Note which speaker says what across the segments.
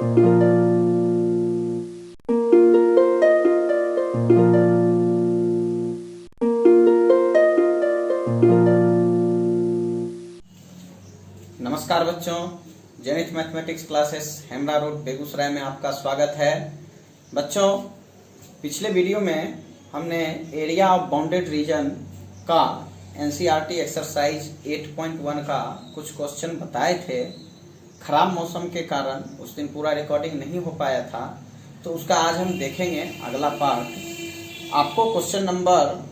Speaker 1: नमस्कार बच्चों, Zenith mathematics classes Hemra road Begusarai में आपका स्वागत है। बच्चों, पिछले वीडियो में हमने एरिया ऑफ बाउंडेड रीजन का एनसीईआरटी एक्सरसाइज 8.1 का कुछ क्वेश्चन बताए थे। खराब मौसम के कारण उस दिन पूरा रिकॉर्डिंग नहीं हो पाया था, तो उसका आज हम देखेंगे अगला पार्ट। आपको क्वेश्चन नंबर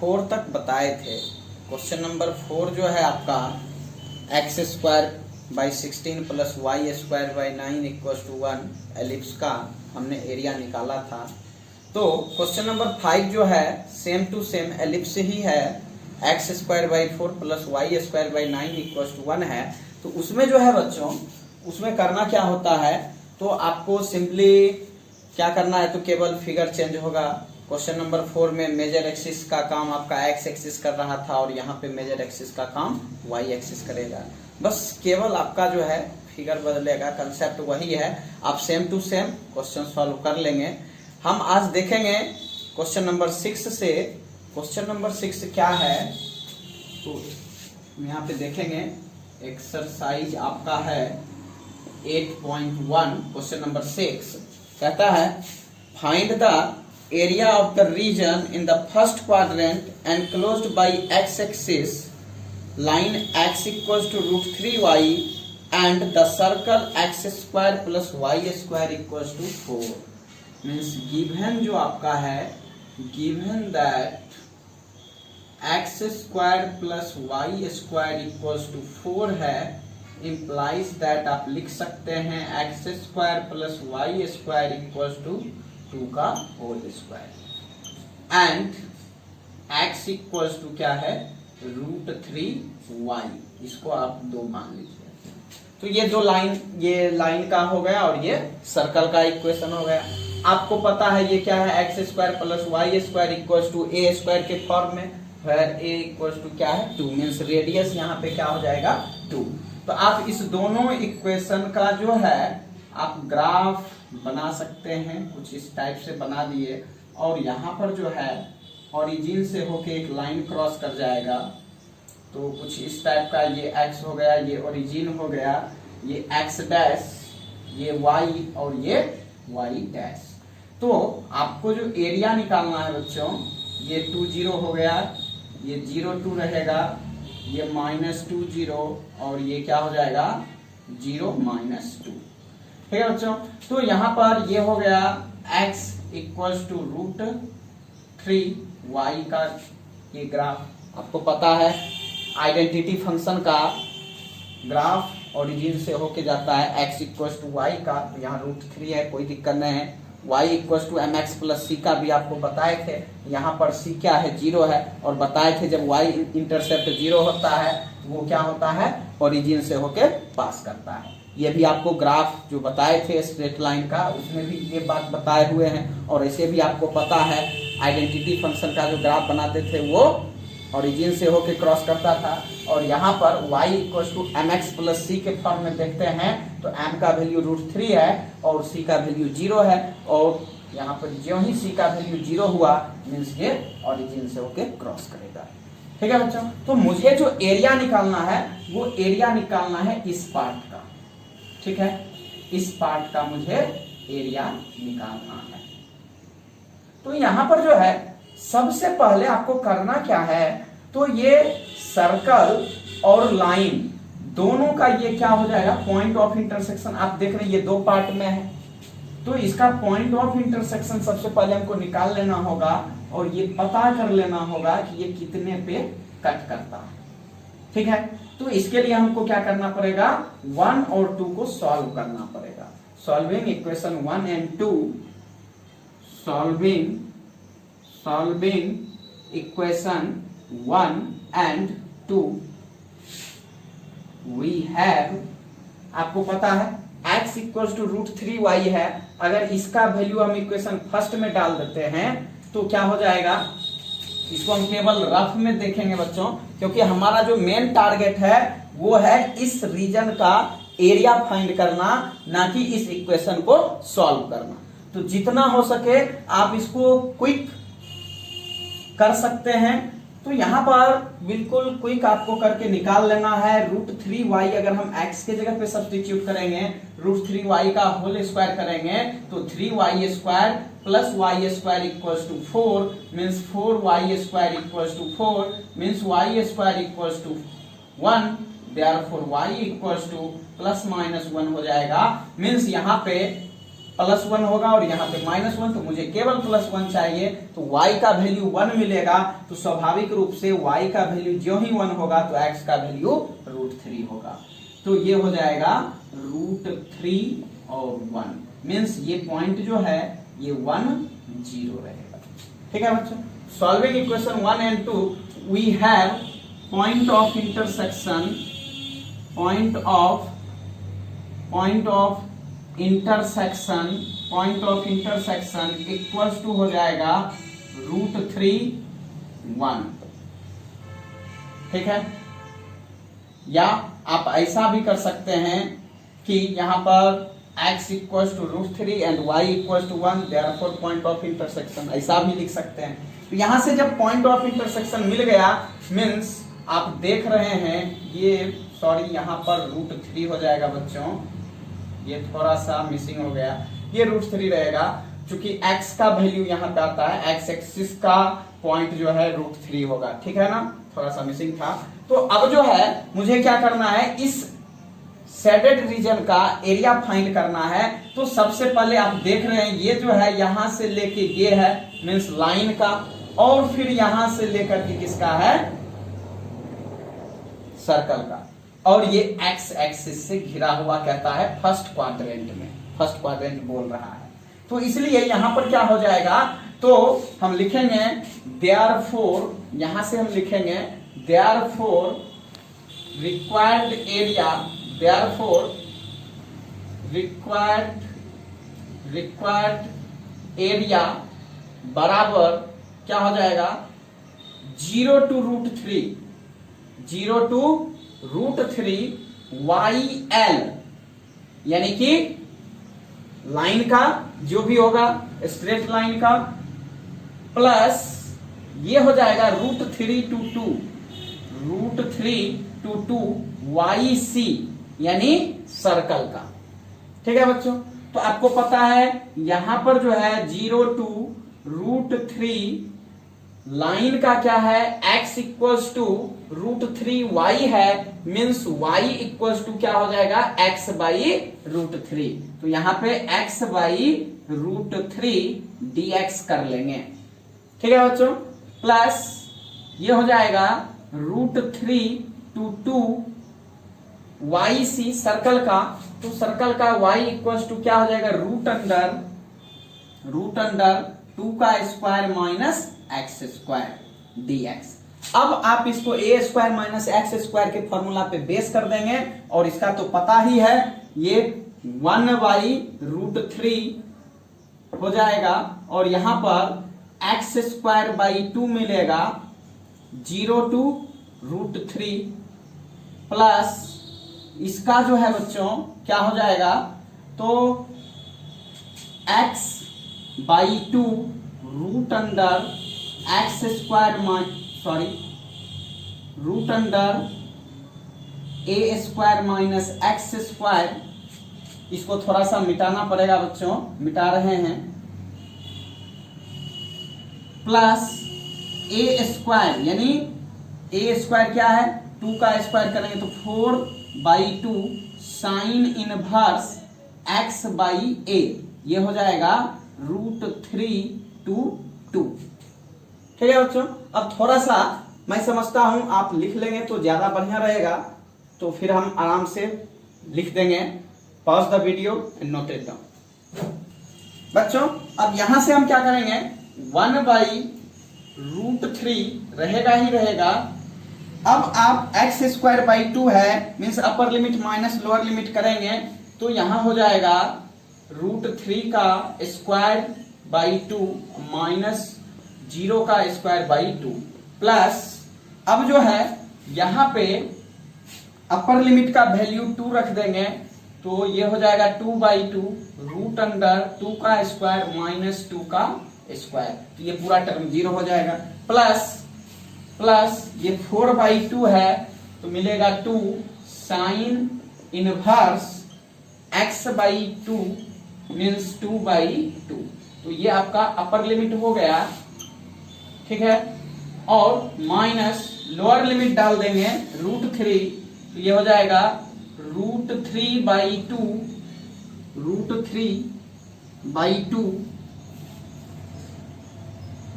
Speaker 1: 4 तक बताए थे। क्वेश्चन नंबर 4 जो है आपका x²/16 + y²/9 = 1 एलिप्स का हमने एरिया निकाला था। तो क्वेश्चन नंबर 5 जो है सेम टू सेम एलिप्स ही है, x²/4 + y²/9 = 1 है। तो उसमें जो है बच्चों, उसमें करना क्या होता है, तो आपको सिंपली क्या करना है, तो केवल फिगर चेंज होगा। क्वेश्चन नंबर 4 में मेजर एक्सिस का काम आपका एक्स एक्सिस कर रहा था और यहाँ पे मेजर एक्सिस का काम वाई एक्सिस करेगा। बस केवल आपका जो है फिगर बदलेगा, कंसेप्ट वही है। आप same to same question solve कर लेंगे। हम आज देखेंगे क्वेश्चन नंबर 6 से। क्वेश्चन नंबर 6 क्या है, तो यहाँ पे देखेंगे एक्सरसाइज आपका है 8.1। क्वेश्चन नंबर 6 कहता है find the area of the region in the first quadrant enclosed by x-axis line x = √3y and the circle x² + y² = 4। Means given जो आपका है, गिवन दैट x² + y² = 4 है, implies that आप लिख सकते हैं x² + y² = 2 का whole square and x = क्या है, √3y। इसको आप 2 मान लीजिए। तो ये दो लाइन, ये लाइन का हो गया और ये सर्कल का इक्वेशन हो गया। आपको पता है ये क्या है, x² + y² = a² के फॉर्म में, where a = क्या है, 2। मीन्स रेडियस यहाँ पे क्या हो जाएगा, 2। तो आप इस दोनों इक्वेशन का जो है आप ग्राफ बना सकते हैं। कुछ इस टाइप से बना दिए और यहाँ पर जो है ओरिजिन से होके एक लाइन क्रॉस कर जाएगा। तो कुछ इस टाइप का, ये x हो गया, ये ओरिजिन हो गया, ये x', ये y और ये y'। तो आपको जो एरिया निकालना है बच्चों, ये 2 0 हो गया, ये 0 2 रहेगा, ये -2 0 और ये क्या हो जाएगा, 0 -2। ठीक है बच्चों। तो यहाँ पर ये हो गया x = √3y का ये ग्राफ। आपको पता है आइडेंटिटी फंक्शन का ग्राफ ओरिजिन से होके जाता है x = y का, तो यहाँ √3 है, कोई दिक्कत नहीं है। y = mx + c का भी आपको बताए थे। यहाँ पर c क्या है, 0 है, और बताए थे जब y इंटरसेप्ट 0 होता है वो क्या होता है, ओरिजिन से होके पास करता है। ये भी आपको ग्राफ जो बताए थे स्ट्रेट लाइन का, उसमें भी ये बात बताए हुए हैं। और ऐसे भी आपको पता है आइडेंटिटी फंक्शन का जो ग्राफ बनाते थे वो ओरिजिन से होके क्रॉस करता था। और यहाँ पर y = mx + c के फॉर्म में देखते हैं तो m का वैल्यू √3 है और c का वैल्यू 0 है, और यहाँ पर जो ही c का वैल्यू 0 हुआ मीन्स ये ओरिजिन से होके क्रॉस करेगा। ठीक है बच्चों। तो मुझे जो एरिया निकालना है वो एरिया निकालना है इस पार्ट का। ठीक है, इस पार्ट का मुझे एरिया निकालना है। तो यहां पर जो है सबसे पहले आपको करना क्या है, तो ये सर्कल और लाइन दोनों का ये क्या हो जाएगा, पॉइंट ऑफ इंटरसेक्शन। आप देख रहे हैं ये 2 पार्ट में है, तो इसका पॉइंट ऑफ इंटरसेक्शन सबसे पहले हमको निकाल लेना होगा और ये पता कर लेना होगा कि ये कितने पे कट करता है। ठीक है, तो इसके लिए हमको क्या करना पड़ेगा, 1 और 2 को सॉल्व करना पड़ेगा। Solving equation 1 and 2, solving equation 1 and 2 we have, आपको पता है x = √3y है। अगर इसका वैल्यू हम इक्वेशन फर्स्ट में डाल देते हैं तो क्या हो जाएगा, इसको हम केवल रफ में देखेंगे बच्चों, क्योंकि हमारा जो मेन टारगेट है वो है इस रीजन का एरिया फाइंड करना, ना कि इस इक्वेशन को सॉल्व करना। तो जितना हो सके आप इसको क्विक कर सकते हैं। तो यहां पर बिल्कुल क्विक आपको करके निकाल लेना है। √3y अगर हम x के जगह पे सब्स्टिट्यूट करेंगे, √3y का होल स्क्वायर करेंगे तो 3y² plus y² equals to 4 means 4y² equals to 4 means y² equals to 1, therefore y equals to plus minus 1 हो जाएगा। मीन्स यहाँ पे +1 होगा और यहाँ पे -1, तो मुझे केवल +1 चाहिए। तो y का वैल्यू 1 मिलेगा, तो स्वाभाविक रूप से y का वैल्यू जो ही 1 होगा तो x का वैल्यू √3 होगा। तो ये हो जाएगा √3 और 1, मीन्स ये पॉइंट जो है ये 1 0 रहेगा। ठीक है बच्चों, solving equation 1 and 2 we have point of intersection equals to हो जाएगा √3 1। ठीक है, या आप ऐसा भी कर सकते हैं कि यहां पर x equals to √3 and y equals to 1, therefore point of intersection, ऐसा भी लिख सकते हैं। तो यहां से जब पॉइंट ऑफ इंटरसेक्शन मिल गया, मीन्स आप देख रहे हैं ये, सॉरी यहाँ पर √3 हो जाएगा बच्चों, ये थोड़ा सा मिसिंग हो गया, ये √3 रहेगा क्योंकि x का वैल्यू यहाँ पे आता है, x एक्सिस का पॉइंट जो है √3 होगा। ठीक है ना, थोड़ा सा मिसिंग था। तो अब जो है मुझे क्या करना है, इस शेडेड रीजन का एरिया फाइंड करना है। तो सबसे पहले आप देख रहे हैं ये जो है यहां से लेके ये है, मीन्स लाइन का, और फिर यहां से लेकर के किसका है, सर्कल का, और ये x एक्सिस से घिरा हुआ कहता है फर्स्ट क्वाड्रेंट में, फर्स्ट क्वाड्रेंट बोल रहा है। तो इसलिए यहां पर क्या हो जाएगा, तो हम लिखेंगे देयरफॉर, यहां से हम लिखेंगे therefore required area, therefore required area बराबर क्या हो जाएगा, 0 to √3 YL, यानी कि लाइन का जो भी होगा स्ट्रेट लाइन का, प्लस ये हो जाएगा √3 to 2 YC, यानी सर्कल का। ठीक है बच्चों, तो आपको पता है यहां पर जो है 0 to √3 लाइन का क्या है, x इक्वल्स टू √3y है, मीन्स y इक्वल्स टू क्या हो जाएगा, x/√3। तो यहाँ पे x/√3 dx कर लेंगे। ठीक है बच्चों, प्लस ये हो जाएगा √3 to 2 YC सर्कल का, तो सर्कल का y इक्वल्स टू क्या हो जाएगा, रूट अंडर 2 का स्क्वायर माइनस x² dx। अब आप इसको a² - x² के फॉर्मूला पे बेस कर देंगे, और इसका तो पता ही है ये 1/√3 हो जाएगा, और यहां पर x² 2 मिलेगा, 0 to √3 प्लस इसका जो है बच्चों क्या हो जाएगा, तो x/2 root under root under a² - x², इसको थोड़ा सा मिटाना पड़ेगा बच्चों, मिटा रहे हैं, प्लस a², यानी a² क्या है, 2 का स्क्वायर करेंगे तो 4/2 साइन इनवर्स x/a, ये हो जाएगा √3 to 2। ठीक है बच्चों, अब थोड़ा सा मैं समझता हूं आप लिख लेंगे तो ज्यादा बढ़िया रहेगा, तो फिर हम आराम से लिख देंगे। Pause the video and note it down. बच्चों अब यहां से हम क्या करेंगे, 1/√3 रहेगा ही रहेगा। अब आप x² 2 है, means upper limit minus lower limit करेंगे, तो यहां हो जाएगा √3 का स्क्वायर 2 माइनस 0 का स्क्वायर 2, प्लस अब जो है यहां पे अपर लिमिट का वैल्यू 2 रख देंगे, तो ये हो जाएगा 2/2 रूट अंडर 2 का स्क्वायर माइनस 2 का स्क्वायर, तो ये पूरा टर्म 0 हो जाएगा। प्लस ये 4/2 है तो मिलेगा 2 साइन इनवर्स x/2 मीन्स 2/2, तो ये आपका अपर लिमिट हो गया, ठीक है। और माइनस लोअर लिमिट डाल देंगे √3, तो ये हो जाएगा √3/2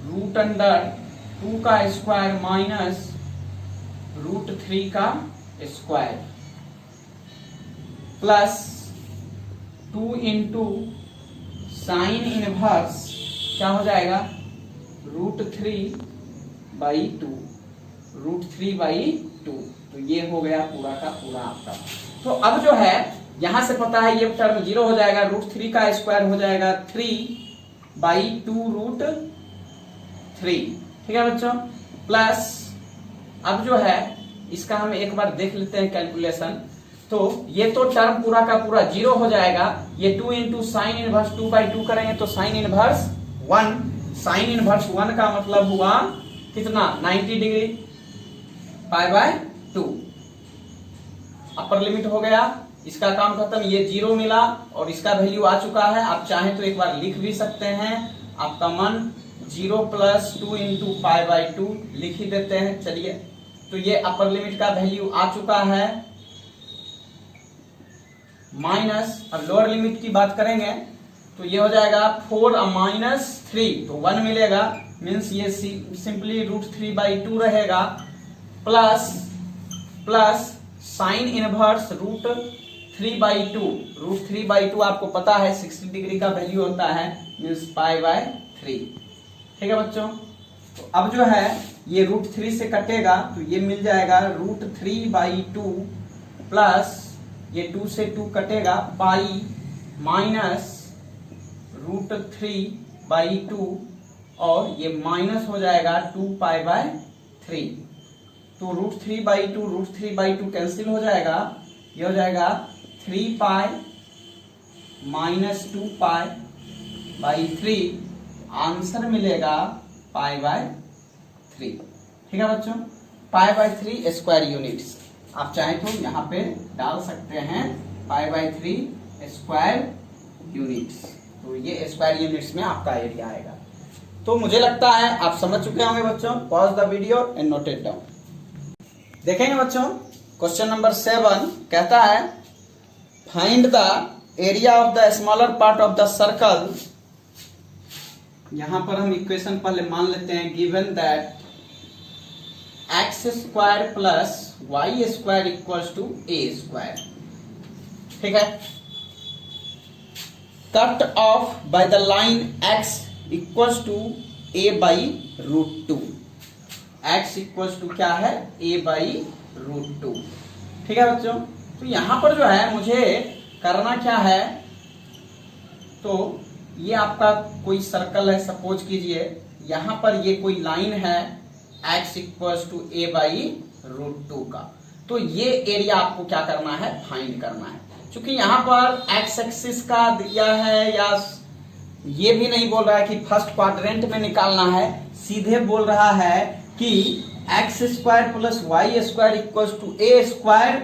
Speaker 1: रूट अंडर 2 का स्क्वायर माइनस √3 का square plus 2 into sine inverse क्या हो जाएगा √3/2, तो ये हो गया पूरा का पूरा आपका। तो अब जो है यहां से पता है ये टर्म 0 हो जाएगा, √3 का स्क्वायर हो जाएगा 3/2√3, ठीक है बच्चों। प्लस अब जो है इसका हम एक बार देख लेते हैं कैलकुलेशन, तो ये तो टर्म पूरा का पूरा 0 हो जाएगा। ये 2 इंटू साइन इनवर्स 2/2 करेंगे तो साइन इनवर्स 1, साइन इनवर्स 1 का मतलब हुआ कितना 90 डिग्री π/2, अपर लिमिट हो गया, इसका काम खत्म। ये 0 मिला और इसका वैल्यू आ चुका है। आप चाहें तो एक बार लिख भी सकते हैं, आपका मन 0 + 2 इंटू π/2 लिख ही देते हैं। चलिए, तो ये अपर लिमिट का वैल्यू आ चुका है माइनस। अब लोअर लिमिट की बात करेंगे तो ये हो जाएगा 4 - 3, तो 1 मिलेगा, मीन्स ये सिंपली √3/2 रहेगा, प्लस साइन इनवर्स √3/2, √3/2 आपको पता है 60 डिग्री का वैल्यू होता है, मीन्स π/3, ठीक है बच्चों। तो अब जो है ये √3 से कटेगा तो ये मिल जाएगा √3/2 प्लस ये 2 से 2 कटेगा पाई माइनस √3/2 और ये माइनस हो जाएगा 2π/3, तो √3/2 कैंसिल हो जाएगा, ये हो जाएगा 3π - 2π/3, आंसर मिलेगा π/3, ठीक है बच्चों। π/3 स्क्वायर यूनिट्स आप चाहें तो यहाँ पे डाल सकते हैं π/3 स्क्वायर यूनिट्स, तो ये स्क्वायर यूनिट्स में आपका एरिया आएगा। तो मुझे लगता है आप समझ चुके होंगे बच्चों। Pause the video and note it down. देखेंगे बच्चों, क्वेश्चन नंबर 7 कहता है find the area of the smaller part of the circle. यहां पर हम इक्वेशन पहले मान लेते हैं, given that x² + y² = a², ठीक है। Cut off by the line x = a/√2, x = क्या है a/√2, ठीक है बच्चों। तो यहां पर जो है मुझे करना क्या है, तो ये आपका कोई सर्कल है, सपोज कीजिए यहां पर ये कोई लाइन है x = a/√2 का, तो ये एरिया आपको क्या करना है, फाइंड करना है। क्योंकि यहाँ पर x एक्सिस का दिया है, या ये भी नहीं बोल रहा है कि फर्स्ट क्वाड्रेंट में निकालना है, सीधे बोल रहा है कि x² + y² = a²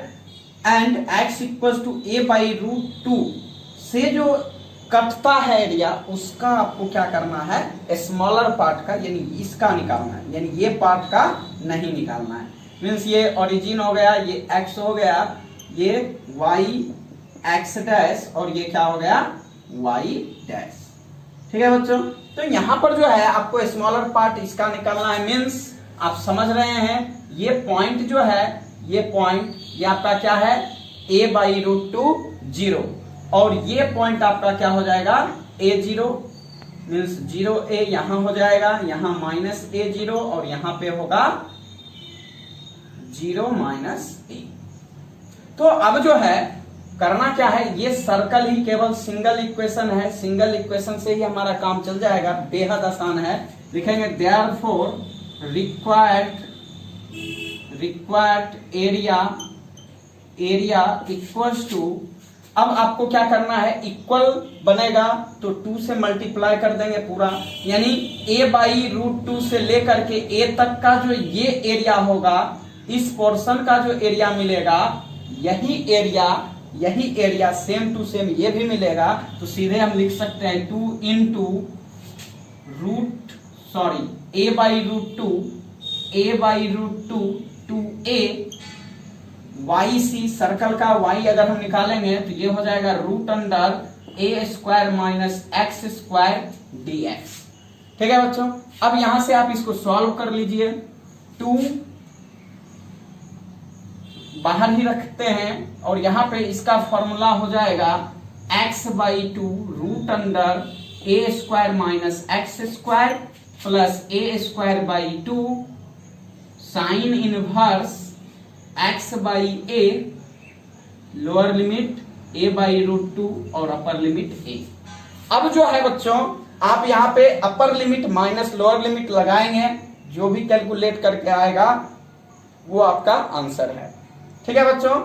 Speaker 1: and x = a/√2 से जो कटता है एरिया, उसका आपको क्या करना है, स्मॉलर पार्ट का, यानी इसका निकालना है, यानी ये पार्ट का नहीं निकालना है। मीन्स ये ओरिजिन हो गया, ये x हो गया, ये y x' और ये क्या हो गया y', ठीक है बच्चों। तो यहां पर जो है आपको स्मॉलर पार्ट इसका निकालना है, मीन्स आप समझ रहे हैं ये पॉइंट जो है, ये पॉइंट ये आपका क्या है a/√2 0, और ये पॉइंट आपका क्या हो जाएगा a0, मीन्स 0a यहां हो जाएगा, यहां -a0 और यहां पे होगा 0 - a। तो अब जो है करना क्या है, ये सर्कल ही केवल सिंगल इक्वेशन है, सिंगल इक्वेशन से ही हमारा काम चल जाएगा, बेहद आसान है। लिखेंगे therefore required area equals to, अब आपको क्या करना है, इक्वल बनेगा तो 2 से मल्टीप्लाई कर देंगे पूरा, यानी a/√2 से लेकर के a तक का जो ये एरिया होगा, इस पोर्शन का जो एरिया मिलेगा, यही एरिया सेम टू सेम ये भी मिलेगा। तो सीधे हम लिख सकते हैं 2 into a/√2 2a YC, circle का y अगर हम निकालेंगे तो ये हो जाएगा √a² - x² dx। ठीक है बच्चों, अब यहां से आप इसको सॉल्व कर लीजिए। 2 बाहर ही रखते हैं और यहां पे इसका फॉर्मूला हो जाएगा x/2 √a² - x² plus a²/2 sine inverse x/a, lower limit a/√2 और अपर लिमिट a। अब जो है बच्चों, आप यहाँ पे upper limit minus lower limit लगाएंगे, जो भी कैलकुलेट करके आएगा वो आपका आंसर है। ठीक है बच्चों,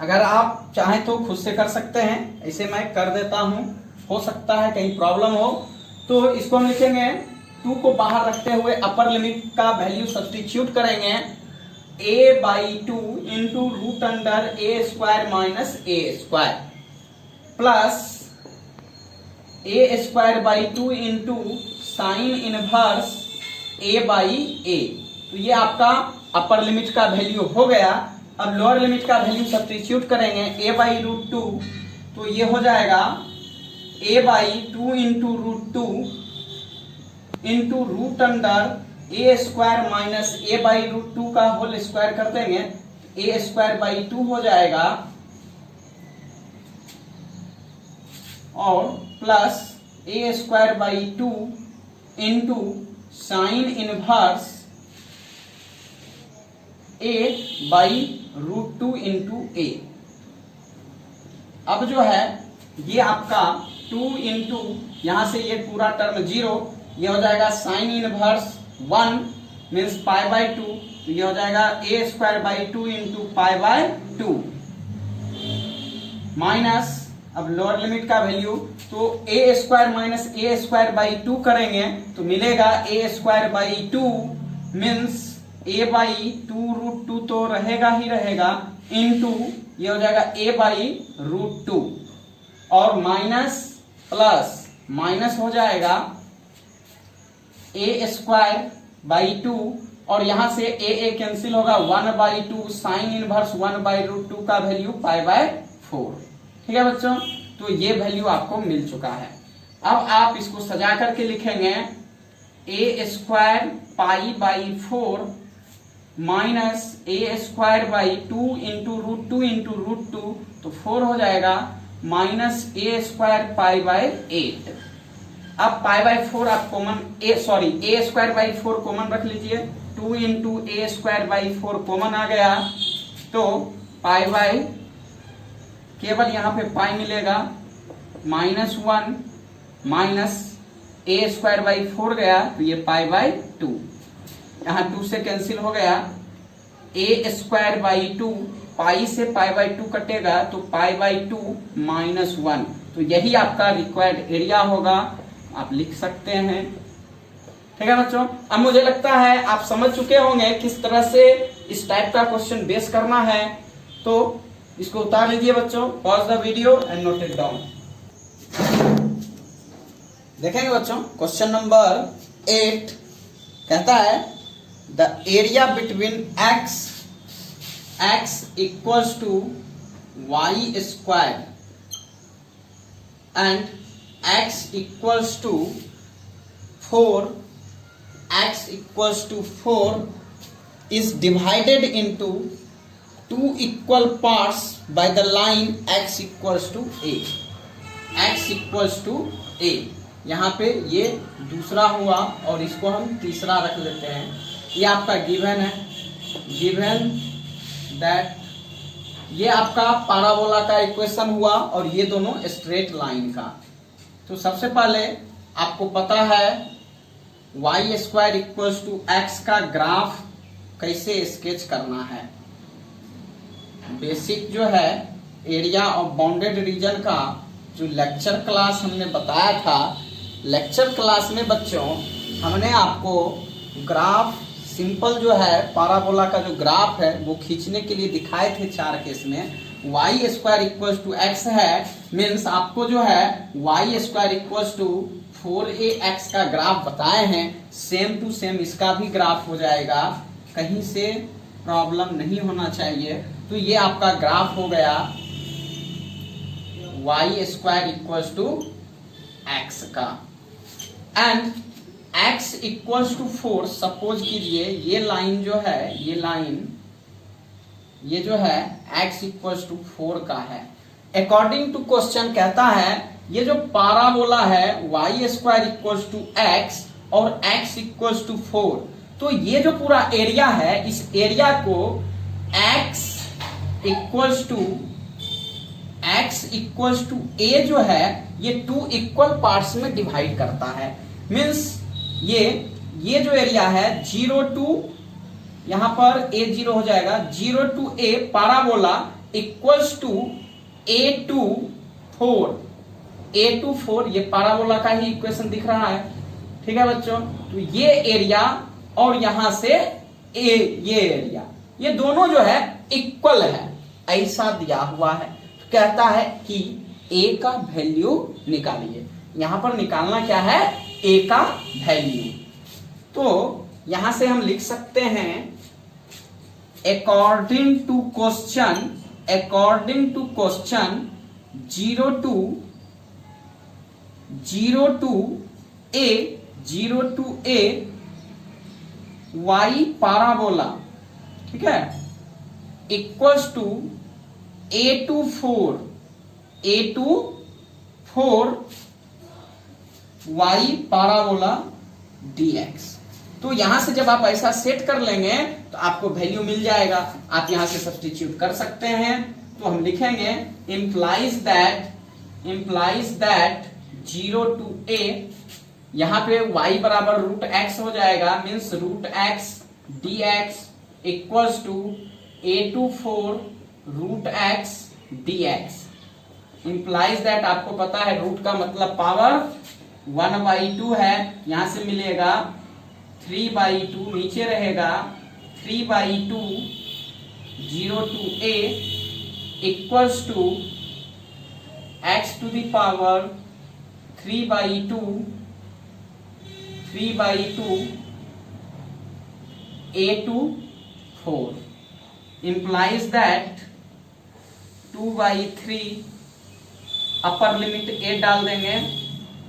Speaker 1: अगर आप चाहें तो खुद से कर सकते हैं, ऐसे मैं कर देता हूं, हो सकता है कहीं प्रॉब्लम हो। तो इसको हम लिखेंगे 2 को बाहर रखते हुए अपर लिमिट का वैल्यू सब्स्टिट्यूट करेंगे, a/2 into √a² - a² plus a²/2 into sine inverse a/a। तो ये आपका अपर लिमिट का वैल्यू हो गया। अब लोअर लिमिट का वैल्यू सब्स्टिट्यूट करेंगे, a/√2, तो ये हो जाएगा a/2 into √2 into √a² - a/√2 का होल स्क्वायर कर देंगे, a²/2 हो जाएगा और plus a²/2 into sine inverse a/√2 into a। अब जो है ये आपका 2 इंटू, यहां से ये पूरा टर्म 0, ये हो जाएगा साइन इनवर्स 1 मीन्स π/2, तो ये हो जाएगा a²/2 इंटू π/2 माइनस, अब लोअर लिमिट का वैल्यू तो a² - a²/2 करेंगे तो मिलेगा a²/2 मीन्स a/√2 तो रहेगा ही रहेगा, इंटू ये हो जाएगा a/√2 और माइनस प्लस माइनस हो जाएगा a²/2 और यहां से a कैंसिल होगा, 1/2 साइन इनवर्स 1/√2 का वैल्यू π/4। ठीक है बच्चों, तो ये वैल्यू आपको मिल चुका है। अब आप इसको सजा करके लिखेंगे a² π/4 minus a²/2 into √2 into √2, तो 4 हो जाएगा माइनस a² π/8। अब π/4 आप कॉमन a²/4 कॉमन रख लीजिए, 2 इंटू a²/4 कॉमन आ गया, तो केवल यहाँ पे पाई मिलेगा -1 माइनस a²/4 गया, तो ये π/2, यहाँ 2 से कैंसिल हो गया, a²/2 पाई से π/2 कटेगा तो π/2 -1, तो यही आपका रिक्वायर्ड एरिया होगा, आप लिख सकते हैं। ठीक है बच्चों, अब मुझे लगता है आप समझ चुके होंगे किस तरह से इस टाइप का क्वेश्चन बेस करना है। तो इसको उतार लीजिए बच्चों, pause the video and note it down. देखेंगे बच्चों, क्वेश्चन नंबर 8 कहता है the area between x equals to y² and x equals to 4 is divided into 2 equal parts by the line x equals to a। यहाँ पे ये दूसरा हुआ और इसको हम तीसरा रख लेते हैं। ये आपका गिवन है, गिवन दैट ये आपका पैराबोला का इक्वेशन हुआ और ये दोनों स्ट्रेट लाइन का। तो सबसे पहले आपको पता है y² इक्वल्स टू x का ग्राफ कैसे स्केच करना है। बेसिक जो है एरिया ऑफ बाउंडेड रीजन का जो लेक्चर क्लास हमने बताया था, लेक्चर क्लास में बच्चों हमने आपको ग्राफ सिंपल जो है पाराबोला का जो ग्राफ है वो खींचने के लिए दिखाए थे 4 केस में। y square equal to x है, मीन्स आपको जो है y square equal to 4ax का ग्राफ बताए हैं। सेम टू सेम इसका भी ग्राफ हो जाएगा, कहीं से प्रॉब्लम नहीं होना चाहिए। तो ये आपका ग्राफ हो गया y square equal to X का, and x equals to 4। Suppose कीजिए ये लाइन जो है, ये लाइन ये जो है x इक्वल्स टू 4 का है। अकॉर्डिंग टू क्वेश्चन कहता है ये जो पाराबोला है y square equals to x और x इक्वल्स टू 4, तो ये जो पूरा एरिया है इस एरिया को x इक्वल्स टू a जो है ये 2 इक्वल पार्ट्स में डिवाइड करता है। मीन्स ये जो एरिया है 0 टू, यहां पर a 0 हो जाएगा, 0 to a parabola equals to a to 4, ये पाराबोला का ही इक्वेशन दिख रहा है। ठीक है बच्चों, तो ये एरिया और यहां से ये एरिया, ये दोनों जो है इक्वल है, ऐसा दिया हुआ है। तो कहता है कि a का वैल्यू निकालिए। यहां पर निकालना क्या है, a का वैल्यू। तो यहां से हम लिख सकते हैं according to question 0 to a y parabola, ठीक है, equals to a to 4 y parabola dx। तो यहां से जब आप ऐसा सेट कर लेंगे तो आपको वैल्यू मिल जाएगा। आप यहां से सब्स्टिट्यूट कर सकते हैं। तो हम लिखेंगे इंप्लाइज दैट 0 टू a, यहां पे y बराबर रूट एक्स हो जाएगा, means root x dx equals to a to 4 root x dx। Implies that आपको पता है रूट का मतलब पावर 1/2 है, यहां से मिलेगा 3/2, नीचे रहेगा 3/2 0 to a equals to x to the power 3/2 a to 4। Implies that 2/3, upper limit a डाल देंगे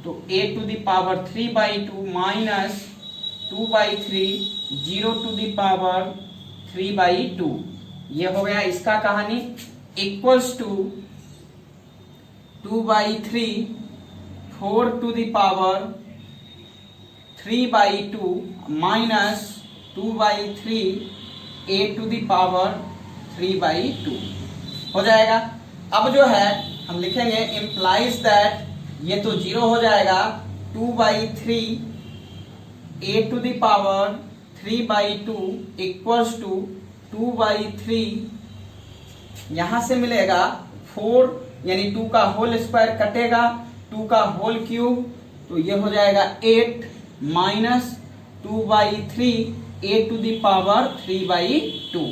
Speaker 1: तो a to the power 3/2 minus 2/3 0 to the power 3/2। ये हो गया इसका कहानी। Equals to 2/3 4 to the power 3/2 minus 2/3 a to the power 3/2 हो जाएगा। अब जो है हम लिखेंगे इंप्लाइज दैट, ये तो 0 हो जाएगा, 2/3 a to the power 3/2 equals to 2/3, यहां से मिलेगा 4, यानी 2 का होल स्क्वायर कटेगा, 2 का होल क्यूब, तो ये हो जाएगा 8 minus 2/3 a to the power 3/2।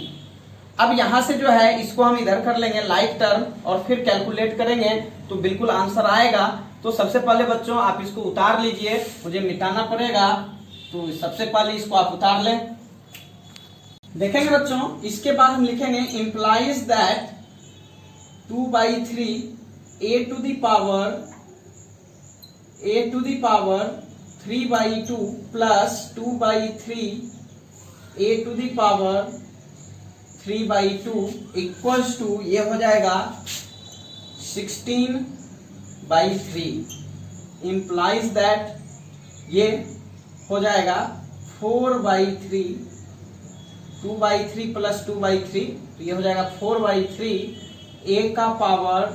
Speaker 1: अब यहां से जो है इसको हम इधर कर लेंगे लाइक टर्म और फिर कैलकुलेट करेंगे तो बिल्कुल आंसर आएगा। तो सबसे पहले बच्चों आप इसको उतार लीजिए, मुझे मिटाना पड़ेगा। तो सबसे पहले इसको आप उतार लें। देखेंगे बच्चों, इसके बाद हम लिखेंगे implies that 2/3 a to the power 3/2 plus 2/3 a to the power 3/2 equals to, ये हो जाएगा 16/3। इंप्लाइज दैट ये हो जाएगा 4/3, 2/3 प्लस 2/3, तो ये हो जाएगा 4/3 a का power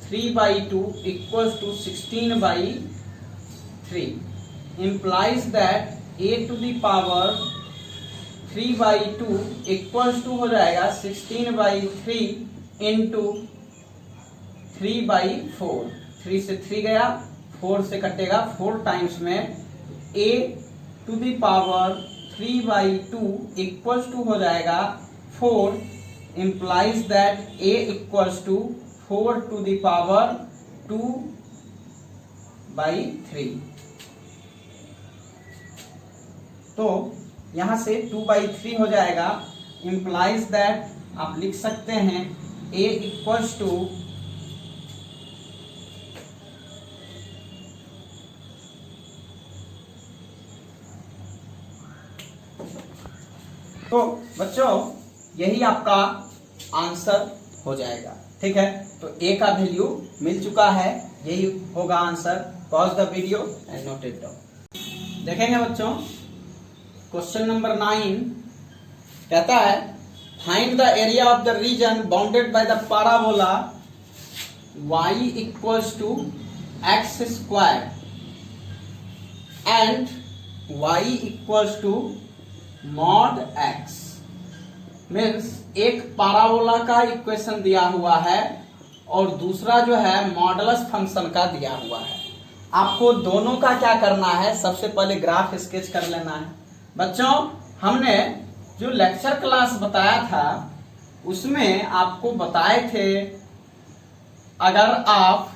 Speaker 1: 3/2 equals to 16/3। Implies that a to the power 3/2 equals to हो जाएगा 16/3 इंटू 3/4, 3 से 3 गया, 4 से कटेगा, 4 टाइम्स में a to the power 3/2 equals to हो जाएगा 4, implies that a equals to 4 to the power 2/3। तो यहां से 2/3 हो जाएगा, implies that आप लिख सकते हैं a equals to तो बच्चों यही आपका आंसर हो जाएगा। ठीक है, तो ए का वैल्यू मिल चुका है, यही होगा answer. Pause the video and note it down. देखेंगे बच्चों, क्वेश्चन नंबर 9 कहता है find the area of the region bounded by the parabola y equals to x square and y equals to mod x। Means एक parabola का equation दिया हुआ है और दूसरा जो है मॉडुलस फंक्शन का दिया हुआ है। आपको दोनों का क्या करना है, सबसे पहले ग्राफ स्केच कर लेना है। बच्चों हमने जो लेक्चर क्लास बताया था उसमें आपको बताए थे अगर आप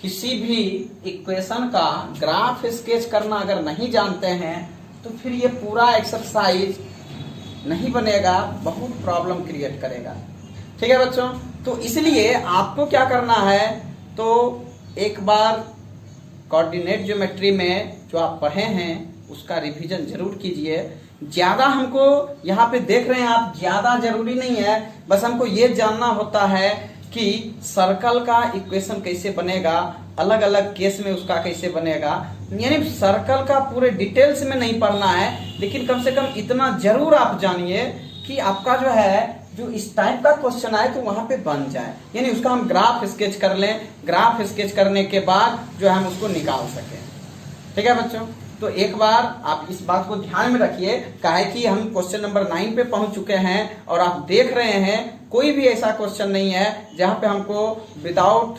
Speaker 1: किसी भी इक्वेशन का ग्राफ स्केच करना अगर नहीं जानते हैं तो फिर ये पूरा एक्सरसाइज नहीं बनेगा, बहुत प्रॉब्लम क्रिएट करेगा। ठीक है बच्चों, तो इसलिए आपको क्या करना है, तो एक बार कोऑर्डिनेट ज्योमेट्री में जो आप पढ़े हैं उसका रिवीजन जरूर कीजिए। ज्यादा हमको यहाँ पे देख रहे हैं आप, ज्यादा जरूरी नहीं है, बस हमको ये जानना होता है कि सर्कल का इक्वेशन कैसे बनेगा, अलग अलग केस में उसका कैसे बनेगा। यानी सर्कल का पूरे डिटेल्स में नहीं पढ़ना है, लेकिन कम से कम इतना जरूर आप जानिए कि आपका जो है जो इस टाइप का क्वेश्चन आए तो वहां पे बन जाए, यानी उसका हम ग्राफ स्केच कर लें, ग्राफ स्केच करने के बाद जो है हम उसको निकाल सकें। ठीक है बच्चों, तो एक बार आप इस बात को ध्यान में रखिए, काहे कि हम क्वेश्चन नंबर 9 पे पहुंच चुके हैं और आप देख रहे हैं कोई भी ऐसा क्वेश्चन नहीं है जहां पे हमको विदाउट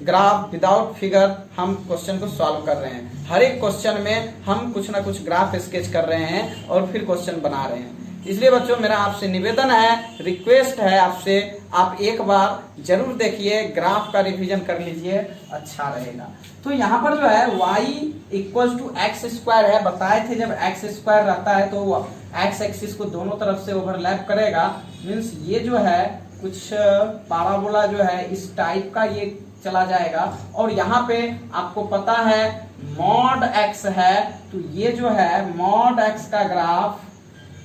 Speaker 1: ग्राफ विदाउट फिगर हम क्वेश्चन को सॉल्व कर रहे हैं। हर एक क्वेश्चन में हम कुछ ना कुछ ग्राफ स्केच कर रहे हैं और फिर क्वेश्चन बना रहे हैं। इसलिए बच्चों मेरा आपसे निवेदन है, रिक्वेस्ट है आपसे, आप एक बार जरूर देखिए, ग्राफ का रिवीजन कर लीजिए, अच्छा रहेगा। तो यहाँ पर जो है y equal to x square है, बताए थे जब एक्स स्क्वायर रहता है तो एक्स एक्सिस को दोनों तरफ से ओवरलैप करेगा। मीन्स ये जो है कुछ पैराबोला जो है इस टाइप का ये चला जाएगा और यहाँ पे आपको पता है मॉड x है, तो ये जो है मॉड x का ग्राफ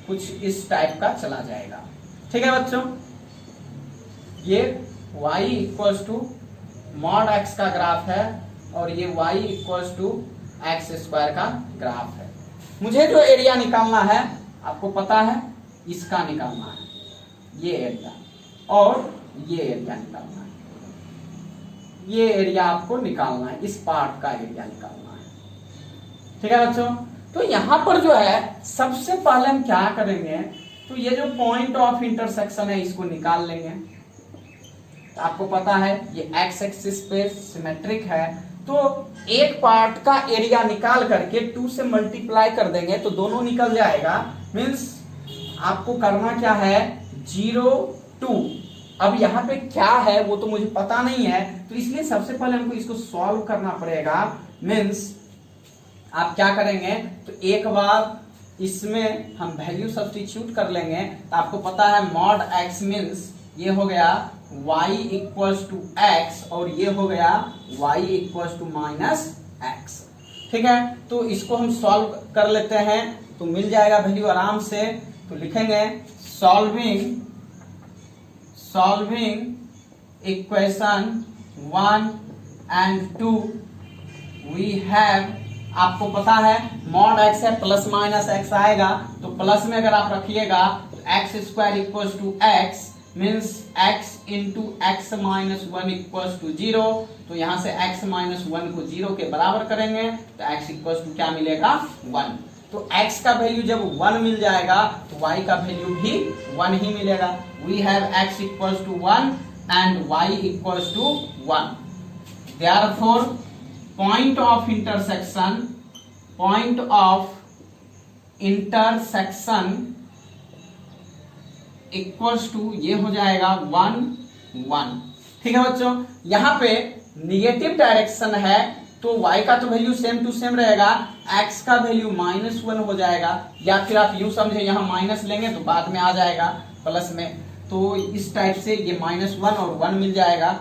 Speaker 1: कुछ इस टाइप का चला जाएगा। ठीक है बच्चों, ये y equals to mod x का ग्राफ है और ये y equals to x square का ग्राफ है। मुझे जो एरिया निकालना है आपको पता है, इसका निकालना है, ये एरिया और ये एरिया निकालना है, ये एरिया आपको निकालना है, इस पार्ट का एरिया निकालना है। ठीक है बच्चों, तो यहां पर जो है सबसे पहले हम क्या करेंगे, तो ये जो पॉइंट ऑफ इंटरसेक्शन है इसको निकाल लेंगे। तो आपको पता है ये एक्स एक्सिस पे सिमेट्रिक है, तो एक पार्ट का एरिया निकाल करके 2 से मल्टीप्लाई कर देंगे तो दोनों निकल जाएगा। मीन्स आपको करना क्या है, 0 2। अब यहाँ पे क्या है वो तो मुझे पता नहीं है, तो इसलिए सबसे पहले हमको इसको सॉल्व करना पड़ेगा। मीन्स आप क्या करेंगे, तो एक बार इसमें हम वैल्यू सब्स्टिट्यूट कर लेंगे। तो आपको पता है मॉड x मीन्स ये हो गया y इक्वल्स टू x और ये हो गया y equals to minus x। ठीक है, तो इसको हम सॉल्व कर लेते हैं तो मिल जाएगा वैल्यू आराम से। तो लिखेंगे solving equation 1 and 2 we have, आपको पता है मॉड x है, प्लस माइनस x आएगा, तो प्लस में अगर आप रखिएगा तो x square equals to x means x into x minus 1 equals to 0। तो यहाँ से x माइनस 1 को 0 के बराबर करेंगे तो x इक्वल्स टू क्या मिलेगा, 1। तो x का वैल्यू जब 1 मिल जाएगा तो y का वैल्यू भी 1 ही मिलेगा। We have x equals to 1 and y equals to 1. Therefore, point of intersection equals to ये हो जाएगा 1 1। ठीक है बच्चों, यहाँ पे निगेटिव डायरेक्शन है तो y का तो वैल्यू सेम टू सेम रहेगा, x का वैल्यू -1 हो जाएगा, या फिर आप यूं समझे यहाँ माइनस लेंगे तो बाद में आ जाएगा प्लस में, तो इस टाइप से ये -1 और 1 मिल जाएगा।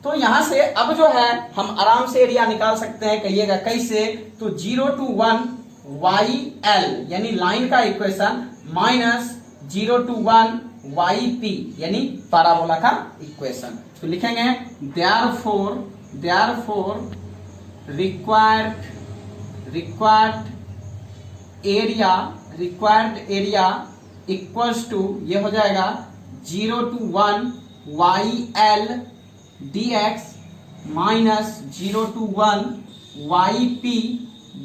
Speaker 1: तो यहां से अब जो है हम आराम से एरिया निकाल सकते हैं, कहिएगा कैसे, तो 0 to 1 YL यानी लाइन का इक्वेशन माइनस 0 to 1 YP यानी पैराबोला का इक्वेशन। तो लिखेंगे therefore required area equals to ये हो जाएगा 0 to 1 YL dx minus 0 to 1 YP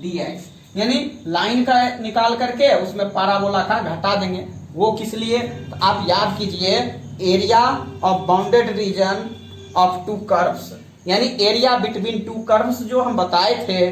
Speaker 1: dx, यानी लाइन का निकाल करके उसमें पैराबोला का घटा देंगे। वो किस लिए, तो आप याद कीजिए area of bounded reason of to curves, यानी एरिया बिटवीन टू कर्व्स जो हम बताए थे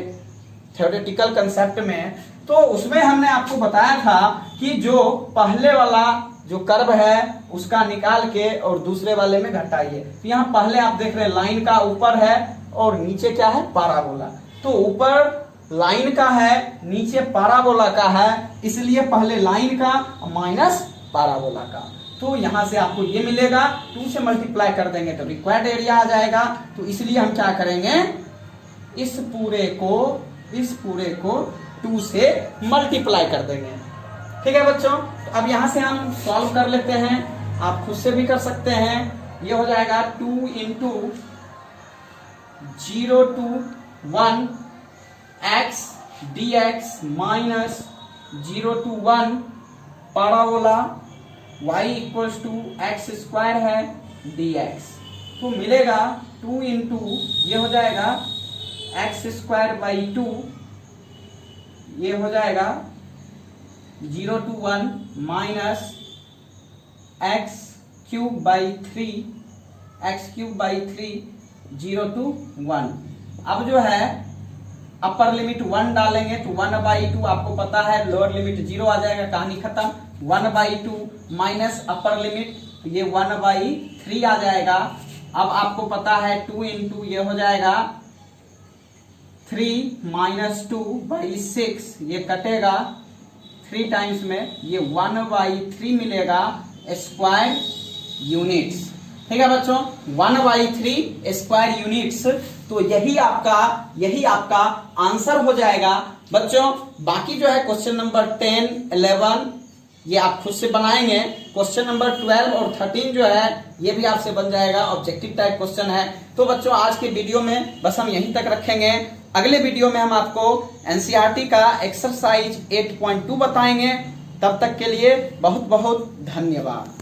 Speaker 1: थ्योरेटिकल कंसेप्ट में, तो उसमें हमने आपको बताया था कि जो पहले वाला जो कर्व है उसका निकाल के और दूसरे वाले में घटाइए। तो यहाँ पहले आप देख रहे हैं लाइन का ऊपर है और नीचे क्या है, पैराबोला। तो ऊपर लाइन का है, नीचे पैराबोला का है, इसलिए पहले लाइन का माइनस पैराबोला का। तो यहां से आपको ये मिलेगा, 2 से मल्टीप्लाई कर देंगे तो रिक्वायर्ड एरिया आ जाएगा। तो इसलिए हम क्या करेंगे, इस पूरे को 2 से मल्टीप्लाई कर देंगे। ठीक है बच्चों, तो अब यहां से हम सॉल्व कर लेते हैं, आप खुद से भी कर सकते हैं। ये हो जाएगा 2 into 0 to 1 x dx minus 0 to 1 parabola y equals to x square है dx। तो मिलेगा 2 into ये हो जाएगा एक्स स्क्वायर बाई 2, ये हो जाएगा 0 to 1 minus x cube by 3 0 to 1। अब जो है अपर लिमिट 1 डालेंगे तो 1/2 आपको पता है, लोअर लिमिट 0 आ जाएगा, कहानी खत्म। 1/2 माइनस अपर लिमिट ये 1/3 आ जाएगा। अब आपको पता है 2 into ये हो जाएगा 3 माइनस 2/6, ये कटेगा 3 टाइम्स में, ये 1/3 मिलेगा स्क्वायर यूनिट्स। ठीक है बच्चों, 1/3 स्क्वायर यूनिट्स। तो यही आपका आंसर हो जाएगा बच्चों। बाकी जो है क्वेश्चन नंबर 10, 11 ये आप खुद से बनाएंगे। क्वेश्चन नंबर 12 और 13 जो है ये भी आपसे बन जाएगा, ऑब्जेक्टिव टाइप क्वेश्चन है। तो बच्चों आज के वीडियो में बस हम यहीं तक रखेंगे। अगले वीडियो में हम आपको एनसीईआरटी का एक्सरसाइज 8.2 बताएंगे। तब तक के लिए बहुत बहुत धन्यवाद।